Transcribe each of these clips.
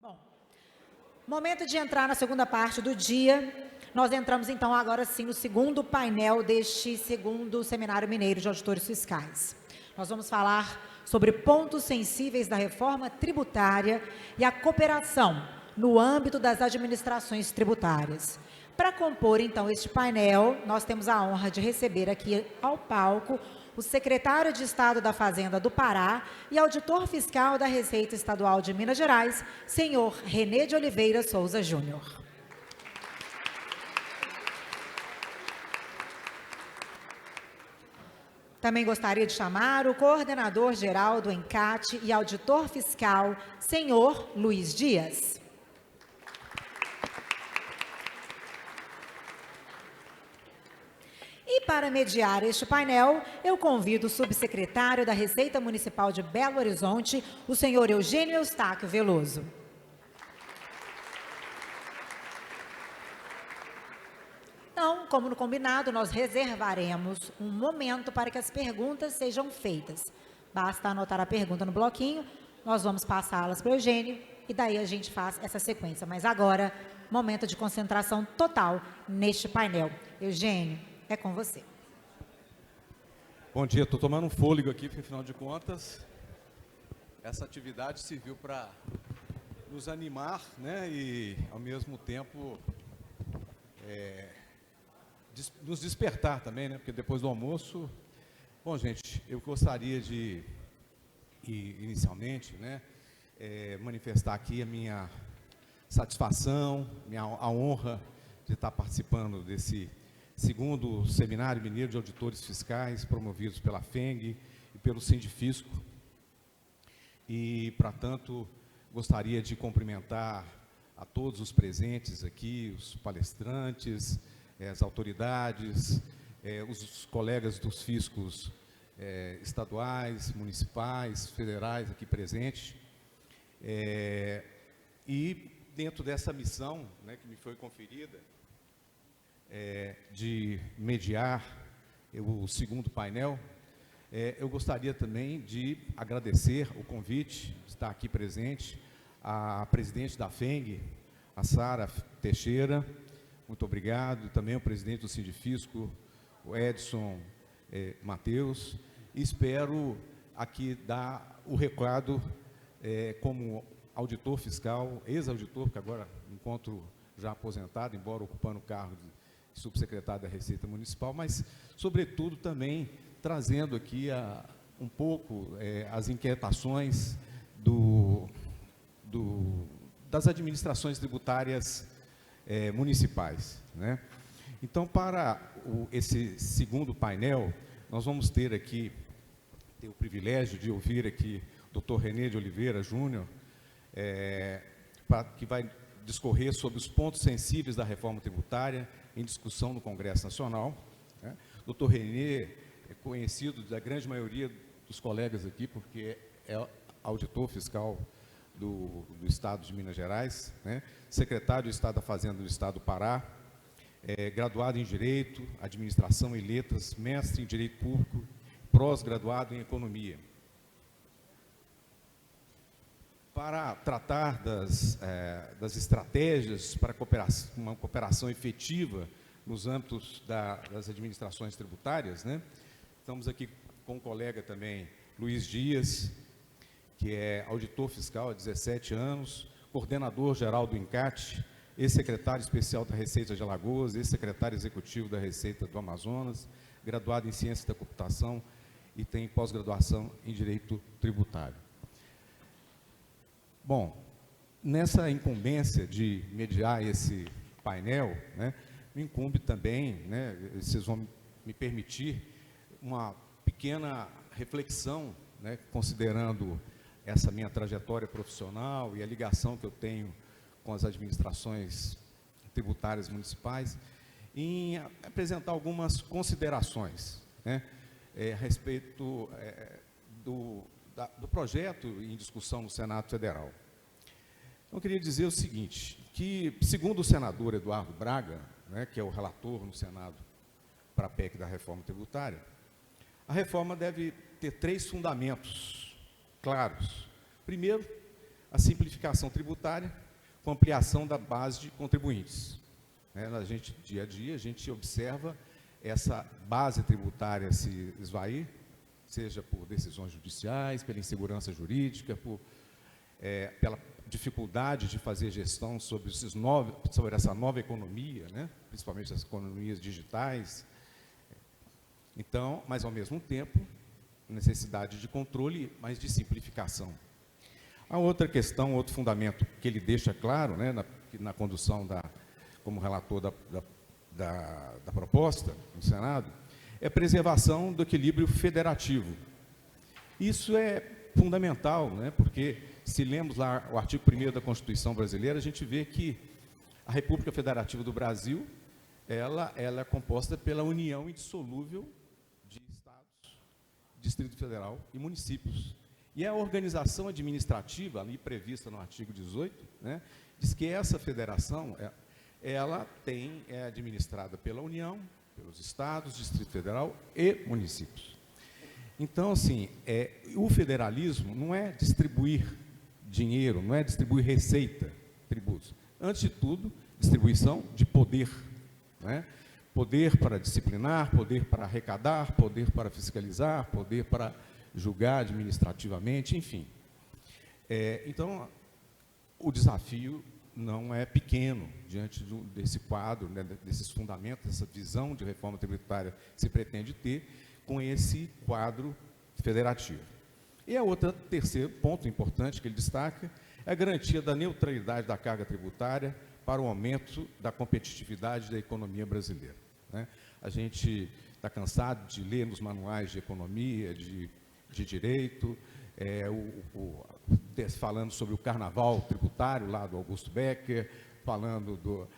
Bom, momento de entrar na segunda parte do dia. Nós entramos, então, agora sim, no segundo painel deste segundo Seminário Mineiro de Auditores Fiscais. Nós vamos falar sobre pontos sensíveis da reforma tributária e a cooperação no âmbito das administrações tributárias. Para compor, então, este painel, nós temos a honra de receber aqui ao palco o secretário de Estado da Fazenda do Pará e auditor fiscal da Receita Estadual de Minas Gerais, senhor René de Oliveira Souza Júnior. Também gostaria de chamar o coordenador-geral do ENCAT e auditor fiscal, senhor Luiz Dias. E para mediar este painel, eu convido o subsecretário da Receita Municipal de Belo Horizonte, o senhor Eugênio Eustáquio Veloso. Então, como no combinado, nós reservaremos um momento para que as perguntas sejam feitas. Basta anotar a pergunta no bloquinho, nós vamos passá-las para o Eugênio e daí a gente faz essa sequência. Mas agora, momento de concentração total neste painel. Eugênio, é com você. Bom dia, estou tomando um fôlego aqui, porque afinal de contas, essa atividade serviu para nos animar, né, e ao mesmo tempo nos despertar também, né, porque depois do almoço... Bom, gente, eu gostaria de, inicialmente, né, manifestar aqui a minha satisfação, a honra de estar participando desse segundo Seminário Mineiro de Auditores Fiscais, promovidos pela FENG e pelo Sindifisco. E, para tanto, gostaria de cumprimentar a todos os presentes aqui, os palestrantes, as autoridades, os colegas dos fiscos estaduais, municipais, federais aqui presentes. E, dentro dessa missão, né, que me foi conferida, de mediar o segundo painel, eu gostaria também de agradecer o convite, de estar aqui presente, à presidente da FENG, a Sara Teixeira, muito obrigado, e também ao presidente do Sindifisco, o Edson Mateus, e espero aqui dar o recado como auditor fiscal, ex-auditor, que agora me encontro já aposentado, embora ocupando o cargo de subsecretário da Receita Municipal, mas, sobretudo, também trazendo aqui um pouco as inquietações das administrações tributárias municipais, né? Então, para esse segundo painel, nós vamos ter o privilégio de ouvir aqui o Dr. René de Oliveira Júnior, que vai discorrer sobre os pontos sensíveis da reforma tributária em discussão no Congresso Nacional, né? Dr. René é conhecido da grande maioria dos colegas aqui, porque é auditor fiscal do Estado de Minas Gerais, né? Secretário de Estado da Fazenda do Estado do Pará, graduado em Direito, Administração e Letras, mestre em Direito Público, pós-graduado em Economia. Para tratar das estratégias para uma cooperação efetiva nos âmbitos das administrações tributárias, né? Estamos aqui com um colega também, Luiz Dias, que é auditor fiscal há 17 anos, coordenador-geral do ENCAT, ex-secretário especial da Receita de Alagoas, ex-secretário executivo da Receita do Amazonas, graduado em Ciências da Computação e tem pós-graduação em Direito Tributário. Bom, nessa incumbência de mediar esse painel, né, me incumbe também, né, vocês vão me permitir, uma pequena reflexão, né, considerando essa minha trajetória profissional e a ligação que eu tenho com as administrações tributárias municipais, em apresentar algumas considerações, né, a respeito do projeto em discussão no Senado Federal. Eu queria dizer o seguinte, que, segundo o senador Eduardo Braga, né, que é o relator no Senado para a PEC da reforma tributária, a reforma deve ter 3 fundamentos claros. Primeiro, a simplificação tributária com ampliação da base de contribuintes. Dia a dia, a gente observa essa base tributária se esvair, seja por decisões judiciais, pela insegurança jurídica, pela dificuldade de fazer gestão sobre essa nova economia, principalmente as economias digitais. Então, mas, ao mesmo tempo, necessidade de controle, mas de simplificação. A outra questão, outro fundamento que ele deixa claro, na condução como relator da proposta no Senado, é a preservação do equilíbrio federativo. Isso é fundamental, porque, se lemos lá o artigo 1º da Constituição Brasileira, a gente vê que a República Federativa do Brasil, ela é composta pela união indissolúvel de Estados, Distrito Federal e municípios. E a organização administrativa, ali prevista no artigo 18, diz que essa federação, ela é administrada pela União, pelos Estados, Distrito Federal e municípios. Então, assim, o federalismo não é distribuir dinheiro, não é distribuir receita, tributos. Antes de tudo, distribuição de poder. Poder para disciplinar, poder para arrecadar, poder para fiscalizar, poder para julgar administrativamente, enfim. Então, o desafio não é pequeno diante desse quadro, desses fundamentos, dessa visão de reforma tributária que se pretende ter com esse quadro federativo. E terceiro ponto importante que ele destaca é a garantia da neutralidade da carga tributária para o aumento da competitividade da economia brasileira. A gente está cansado de ler nos manuais de economia, de direito, falando sobre o carnaval tributário lá do Augusto Becker, falando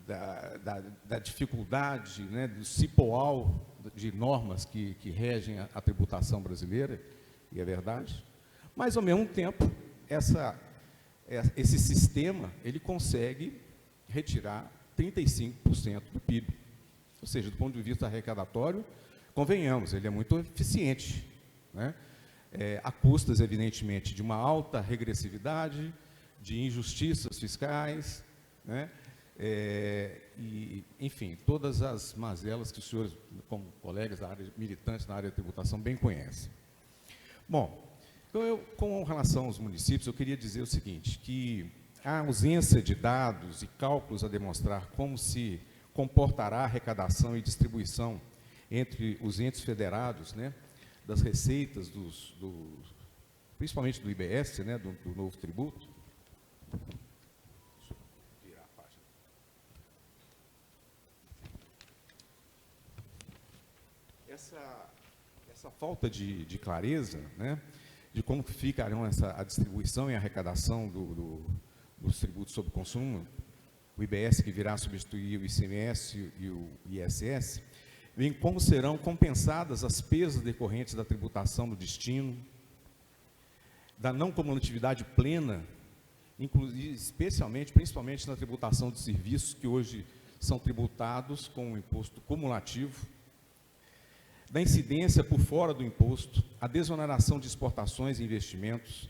da dificuldade, do cipoal de normas que regem a tributação brasileira, e é verdade, mas, ao mesmo tempo, esse sistema ele consegue retirar 35% do PIB, ou seja, do ponto de vista arrecadatório, convenhamos, ele é muito eficiente, a custas, evidentemente, de uma alta regressividade, de injustiças fiscais, enfim, todas as mazelas que os senhores, como colegas da área, militantes na área de tributação, bem conhecem. Bom, então com relação aos municípios, eu queria dizer o seguinte, que a ausência de dados e cálculos a demonstrar como se comportará a arrecadação e distribuição entre os entes federados, das receitas, principalmente do IBS, do novo tributo. Deixa eu virar a página. Essa falta de clareza, de como ficarão a distribuição e arrecadação dos tributos sobre consumo, o IBS que virá substituir o ICMS e o ISS, em como serão compensadas as perdas decorrentes da tributação do destino, da não cumulatividade plena, inclusive, principalmente na tributação de serviços, que hoje são tributados com o imposto cumulativo, da incidência por fora do imposto, a desoneração de exportações e investimentos,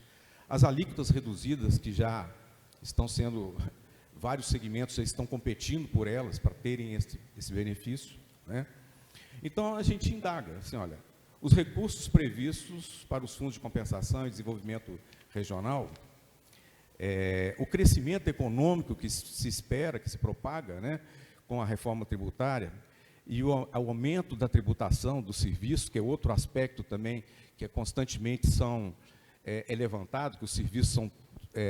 as alíquotas reduzidas, que já estão sendo, vários segmentos já estão competindo por elas para terem esse benefício, Então, a gente indaga, assim, olha, os recursos previstos para os fundos de compensação e desenvolvimento regional, o crescimento econômico que se espera, que se propaga, com a reforma tributária, e o aumento da tributação do serviço, que é outro aspecto também, que constantemente é levantado, que os serviços são,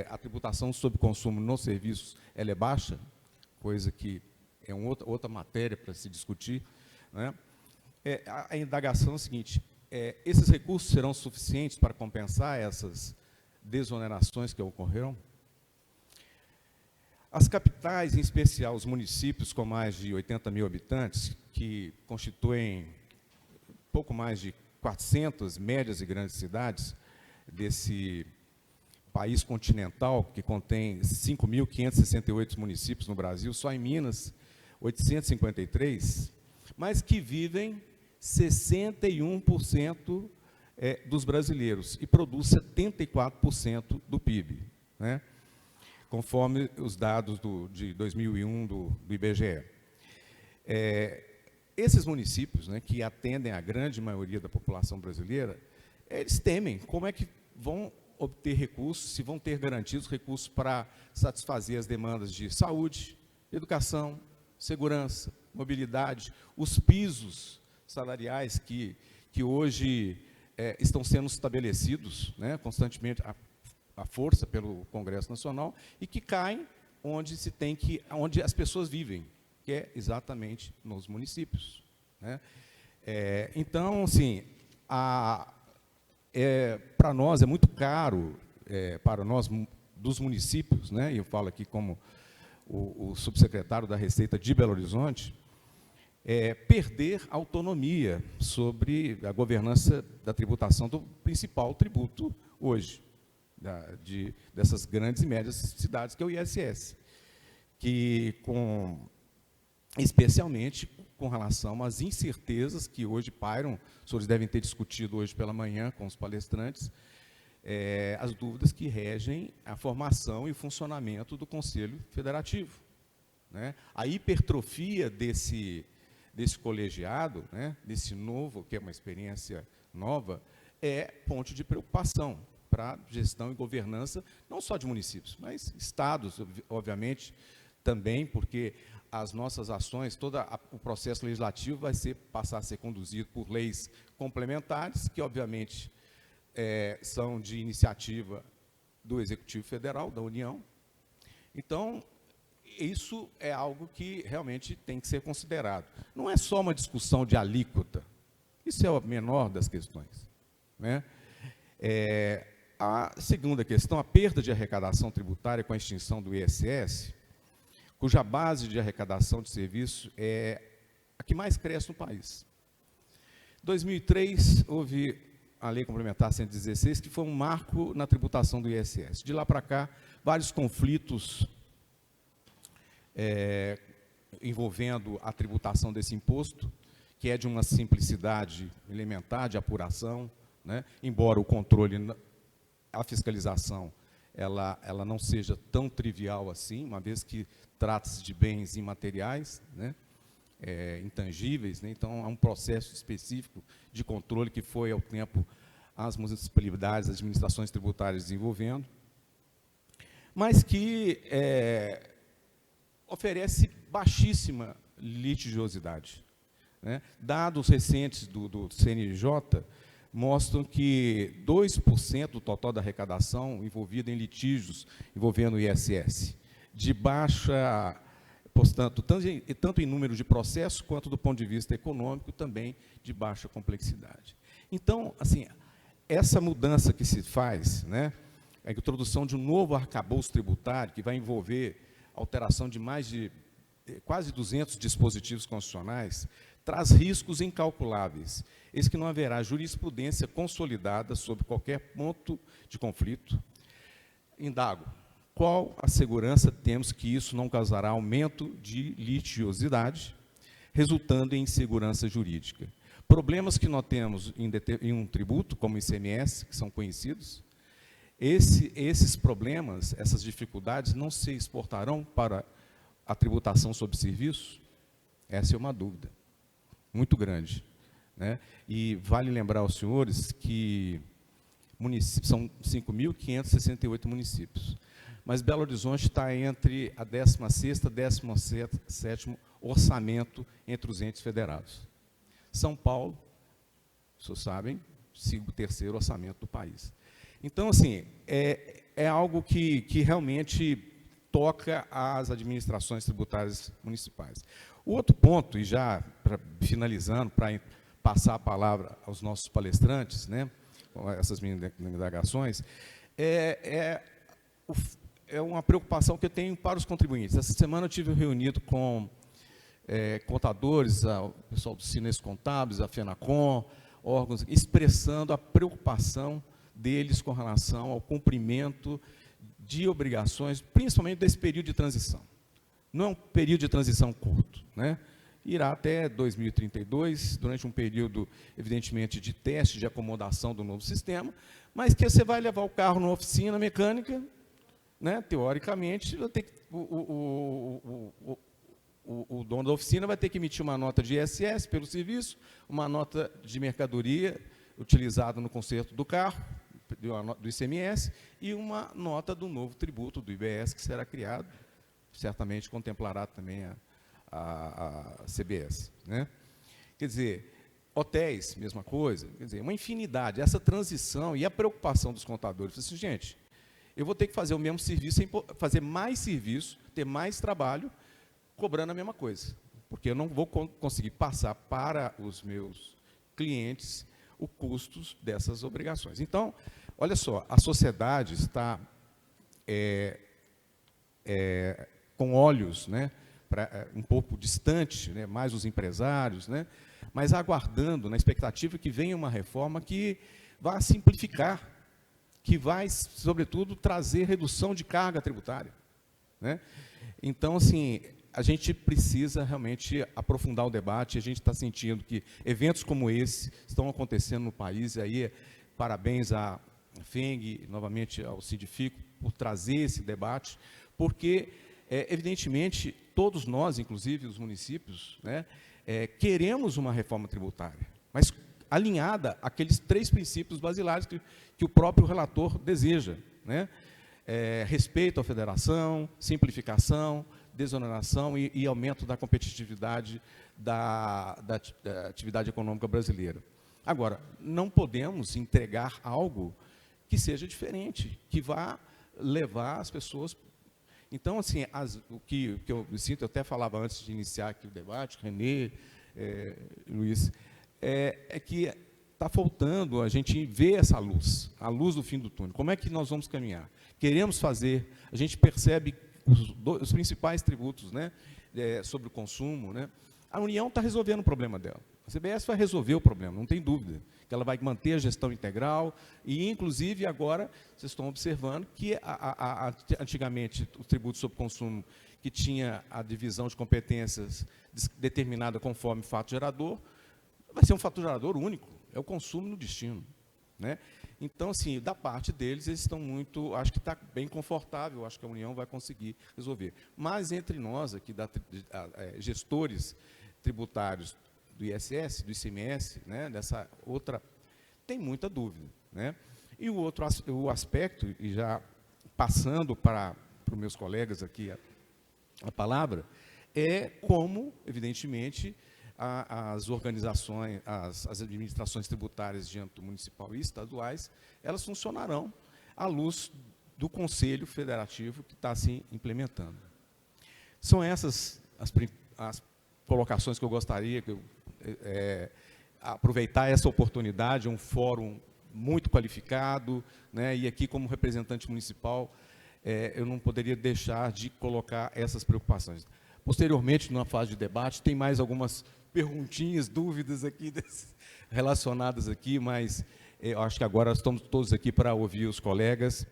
a tributação sobre consumo nos serviços ela é baixa, coisa que é outra matéria para se discutir, a indagação é a seguinte, esses recursos serão suficientes para compensar essas desonerações que ocorreram? As capitais, em especial os municípios com mais de 80 mil habitantes, que constituem pouco mais de 400 médias e grandes cidades desse país continental, que contém 5.568 municípios no Brasil, só em Minas, 853, mas que vivem 61% dos brasileiros e produz 74% do PIB. né, conforme os dados de 2001 do IBGE. Esses municípios, né, que atendem a grande maioria da população brasileira, eles temem como é que vão obter recursos, se vão ter garantidos recursos para satisfazer as demandas de saúde, educação, segurança, mobilidade, os pisos salariais que hoje estão sendo estabelecidos, né, constantemente à força pelo Congresso Nacional, e que caem onde as pessoas vivem, que é exatamente nos municípios, né? Então, assim, para nós é muito caro, para nós dos municípios, né, e eu falo aqui como o subsecretário da Receita de Belo Horizonte, perder autonomia sobre a governança da tributação do principal tributo hoje, dessas grandes e médias cidades, que é o ISS, que especialmente com relação às incertezas que hoje pairam, os senhores devem ter discutido hoje pela manhã com os palestrantes, as dúvidas que regem a formação e o funcionamento do Conselho Federativo, né? A hipertrofia desse colegiado, né, desse novo, que é uma experiência nova, é ponto de preocupação para gestão e governança, não só de municípios, mas estados, obviamente, também, porque as nossas ações, todo o processo legislativo vai passar a ser conduzido por leis complementares, que, obviamente, são de iniciativa do Executivo Federal, da União. Então, isso é algo que realmente tem que ser considerado. Não é só uma discussão de alíquota, isso é a menor das questões, né? A segunda questão, a perda de arrecadação tributária com a extinção do ISS, cuja base de arrecadação de serviço é a que mais cresce no país. Em 2003, houve a Lei Complementar 116, que foi um marco na tributação do ISS. De lá para cá, vários conflitos envolvendo a tributação desse imposto, que é de uma simplicidade elementar de apuração, né? Embora o controle, a fiscalização, ela não seja tão trivial assim, uma vez que trata-se de bens imateriais, né, intangíveis, né? Então, há um processo específico de controle que foi, ao tempo, as municipalidades, as administrações tributárias desenvolvendo, mas que oferece baixíssima litigiosidade, né? Dados recentes do CNJ mostram que 2% do total da arrecadação envolvida em litígios envolvendo o ISS, de baixa, portanto, tanto em número de processos, quanto do ponto de vista econômico, também de baixa complexidade. Então, assim, essa mudança que se faz, né, a introdução de um novo arcabouço tributário, que vai envolver alteração de mais de quase 200 dispositivos constitucionais, traz riscos incalculáveis. Eis que não haverá jurisprudência consolidada sobre qualquer ponto de conflito. Indago, qual a segurança temos que isso não causará aumento de litigiosidade, resultando em insegurança jurídica? Problemas que nós temos em um tributo, como o ICMS, que são conhecidos, esses problemas, essas dificuldades, não se exportarão para a tributação sobre serviço? Essa é uma dúvida muito grande, né? E vale lembrar aos senhores que são 5.568 municípios, mas Belo Horizonte está entre a 16ª e 17º orçamento entre os entes federados. São Paulo, os senhores sabem, o 3º orçamento do país. Então, assim, é algo que realmente toca às administrações tributárias municipais. O outro ponto, e já finalizando, para passar a palavra aos nossos palestrantes, né, com essas minhas indagações, é uma preocupação que eu tenho para os contribuintes. Essa semana eu tive reunido com contadores, o pessoal do Cines Contábeis, a FENACOM, órgãos, expressando a preocupação deles com relação ao cumprimento de obrigações, principalmente desse período de transição. Não é um período de transição curto, né? Irá até 2032, durante um período, evidentemente, de teste, de acomodação do novo sistema, mas que você vai levar o carro na oficina mecânica né, teoricamente, o dono da oficina vai ter que emitir uma nota de ISS pelo serviço, uma nota de mercadoria utilizada no conserto do carro, do ICMS, e uma nota do novo tributo do IBS, que será criado, certamente contemplará também a CBS. Né? Quer dizer, hotéis, mesma coisa, quer dizer, uma infinidade. Essa transição e a preocupação dos contadores, assim, gente, eu vou ter que fazer o mesmo serviço, fazer mais serviço, ter mais trabalho, cobrando a mesma coisa, porque eu não vou conseguir passar para os meus clientes os custos dessas obrigações. Então, olha só, a sociedade está com olhos, né, um pouco distante, né, mais os empresários, né, mas aguardando, na expectativa que venha uma reforma que vá simplificar, que vai, sobretudo, trazer redução de carga tributária. Né? Então, assim, a gente precisa realmente aprofundar o debate, a gente está sentindo que eventos como esse estão acontecendo no país, e aí parabéns à FENG, novamente ao Sindifico, por trazer esse debate, porque, evidentemente, todos nós, inclusive os municípios, né, queremos uma reforma tributária, mas alinhada àqueles 3 princípios basilares que o próprio relator deseja, né? Respeito à federação, simplificação, desoneração e aumento da competitividade da atividade econômica brasileira. Agora, não podemos entregar algo que seja diferente, que vá levar as pessoas... Então, assim, o que eu me sinto, eu até falava antes de iniciar aqui o debate, Renê, Luiz, é que está faltando a gente ver essa luz, a luz do fim do túnel. Como é que nós vamos caminhar? Queremos fazer, a gente percebe os principais tributos, né, sobre o consumo, né? A União está resolvendo o problema dela. A CBS vai resolver o problema, não tem dúvida, que ela vai manter a gestão integral e, inclusive, agora, vocês estão observando que, antigamente, o tributo sobre consumo, que tinha a divisão de competências determinada conforme fato gerador, vai ser um fato gerador único, é o consumo no destino. Né? Então, assim, da parte deles, eles estão muito, acho que está bem confortável, acho que a União vai conseguir resolver. Mas, entre nós, aqui, gestores tributários do ISS, do ICMS, né, dessa outra, tem muita dúvida. Né? E o aspecto, e já passando para os meus colegas aqui a palavra, é como, evidentemente, as organizações, as administrações tributárias de âmbito municipal e estaduais, elas funcionarão à luz do Conselho Federativo que está se implementando. São essas as colocações que eu gostaria, aproveitar essa oportunidade, um fórum muito qualificado, né, e aqui, como representante municipal, eu não poderia deixar de colocar essas preocupações. Posteriormente, numa fase de debate, tem mais algumas perguntinhas, dúvidas aqui relacionadas aqui, mas eu acho que agora estamos todos aqui para ouvir os colegas